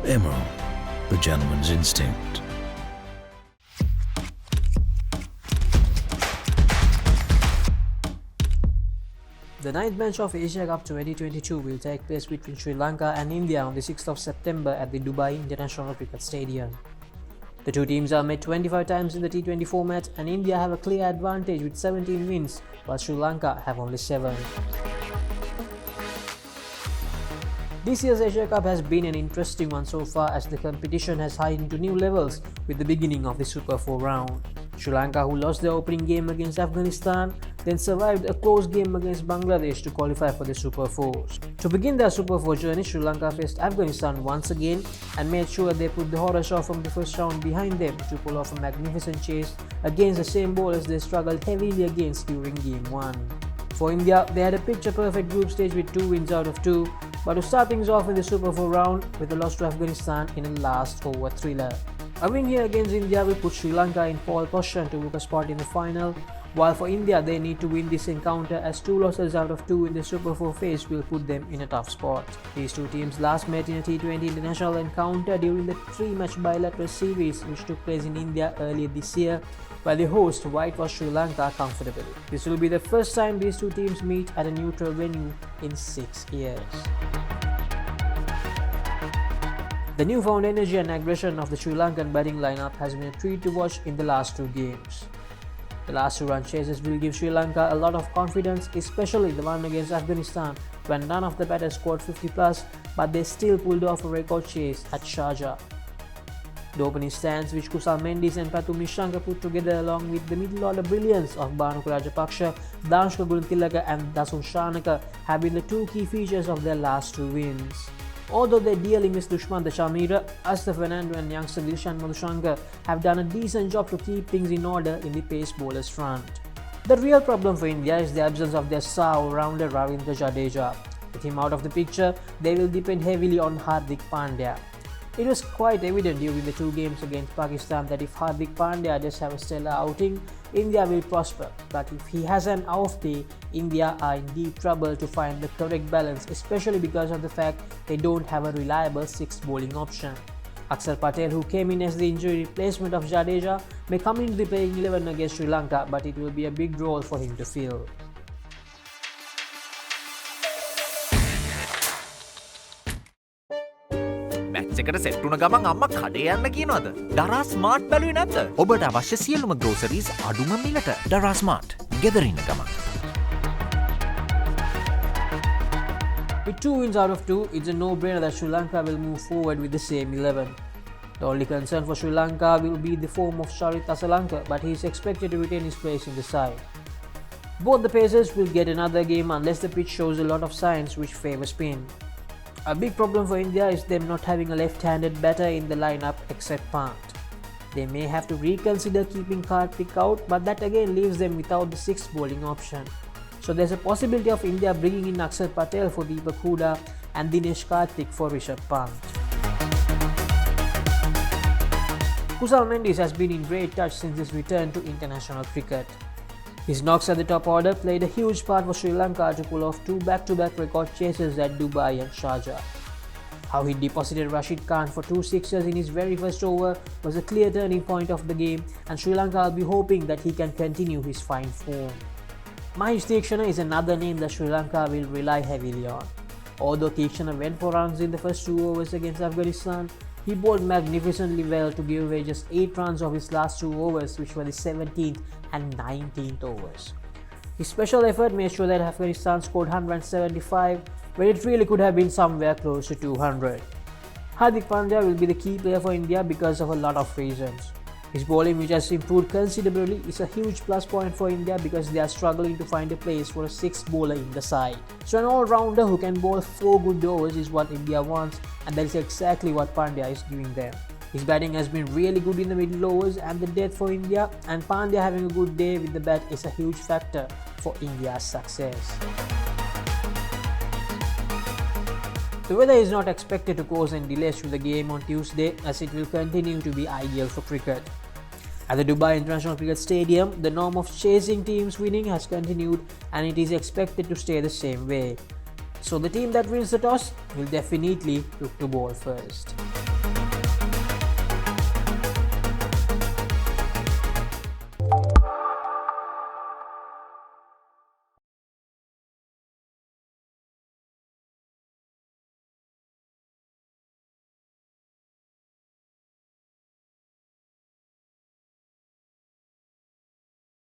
Emerald, the gentleman's instinct. The ninth match of Asia Cup 2022 will take place between Sri Lanka and India on the 6th of September at the Dubai International Cricket Stadium. The two teams are met 25 times in the T20 format, and India have a clear advantage with 17 wins, while Sri Lanka have only 7. This year's Asia Cup has been an interesting one so far, as the competition has heightened to new levels with the beginning of the Super 4 round. Sri Lanka, who lost their opening game against Afghanistan, then survived a close game against Bangladesh to qualify for the Super 4s. To begin their Super 4 journey, Sri Lanka faced Afghanistan once again and made sure they put the horror show from the first round behind them to pull off a magnificent chase against the same bowlers they struggled heavily against during Game 1. For India, they had a picture-perfect group stage with 2 wins out of 2, but to start things off in the Super 4 round with a loss to Afghanistan in a last over thriller. A win here against India will put Sri Lanka in pole position to book a spot in the final, while for India they need to win this encounter, as 2 losses out of 2 in the Super 4 phase will put them in a tough spot. These two teams last met in a T20 international encounter during the 3-match bilateral series which took place in India earlier this year, where the host whitewashed Sri Lanka comfortably. This will be the first time these two teams meet at a neutral venue in 6 years. The newfound energy and aggression of the Sri Lankan batting lineup has been a treat to watch in the last 2 games. The last 2 run chases will give Sri Lanka a lot of confidence, especially the one against Afghanistan, when none of the batters scored 50 plus, but they still pulled off a record chase at Sharjah. The opening stands, which Kusal Mendis and Patu Nishanka put together along with the middle order brilliance of Bhanuka Rajapaksa, Danshka Guntilaka and Dasun Shanaka, have been the 2 key features of their last 2 wins. Although they dearly miss Dushman Dashamira, Astha Fernando and youngster Dilshan Madhushankar have done a decent job to keep things in order in the pace bowlers front. The real problem for India is the absence of their star all-rounder Ravindra Jadeja. With him out of the picture, they will depend heavily on Hardik Pandya. It was quite evident during the 2 games against Pakistan that if Hardik Pandya does have a stellar outing, India will prosper, but if he has an off day, India are in deep trouble to find the correct balance, especially because of the fact they don't have a reliable 6th bowling option. Akshar Patel, who came in as the injury replacement of Jadeja, may come into the playing 11 against Sri Lanka, but it will be a big role for him to fill. Match එකට set වුණ ගමන් අම්මා කඩේ යන්න කියනවද? දරා smart බැලුවේ නැද්ද? ඔබට අවශ්‍ය සියලුම ග්‍රෝසරිස් අඩුම මිලට දරා ස්මාර්ට් ගෙදර ඉන්න ගමන්. With 2 wins out of 2, it's a no-brainer that Sri Lanka will move forward with the same 11. The only concern for Sri Lanka will be the form of Charit Asalanka, but he is expected to retain his place in the side. Both the pacers will get another game unless the pitch shows a lot of signs which favour spin. A big problem for India is them not having a left-handed batter in the lineup except Pant. They may have to reconsider keeping Karthik out, but that again leaves them without the 6th bowling option. So there's a possibility of India bringing in Akshar Patel for Deepak Hooda and Dinesh Karthik for Rishabh Pant. Kusal Mendis has been in great touch since his return to international cricket. His knocks at the top order played a huge part for Sri Lanka to pull off 2 back-to-back record chases at Dubai and Sharjah. How he deposited Rashid Khan for 2 sixes in his very first over was a clear turning point of the game, and Sri Lanka will be hoping that he can continue his fine form. Mahesh Theekshana is another name that Sri Lanka will rely heavily on. Although Theekshana went for runs in the first 2 overs against Afghanistan, he bowled magnificently well to give away just 8 runs of his last 2 overs, which were the 17th and 19th overs. His special effort made sure that Afghanistan scored 175, when it really could have been somewhere close to 200. Hardik Pandya will be the key player for India because of a lot of reasons. His bowling, which has improved considerably, is a huge plus point for India because they are struggling to find a place for a 6th bowler in the side. So an all-rounder who can bowl 4 good overs is what India wants, and that is exactly what Pandya is giving them. His batting has been really good in the middle overs and the death for India, and Pandya having a good day with the bat is a huge factor for India's success. The weather is not expected to cause any delays to the game on Tuesday, as it will continue to be ideal for cricket. At the Dubai International Cricket Stadium, the norm of chasing teams winning has continued, and it is expected to stay the same way. So the team that wins the toss will definitely look to bowl first.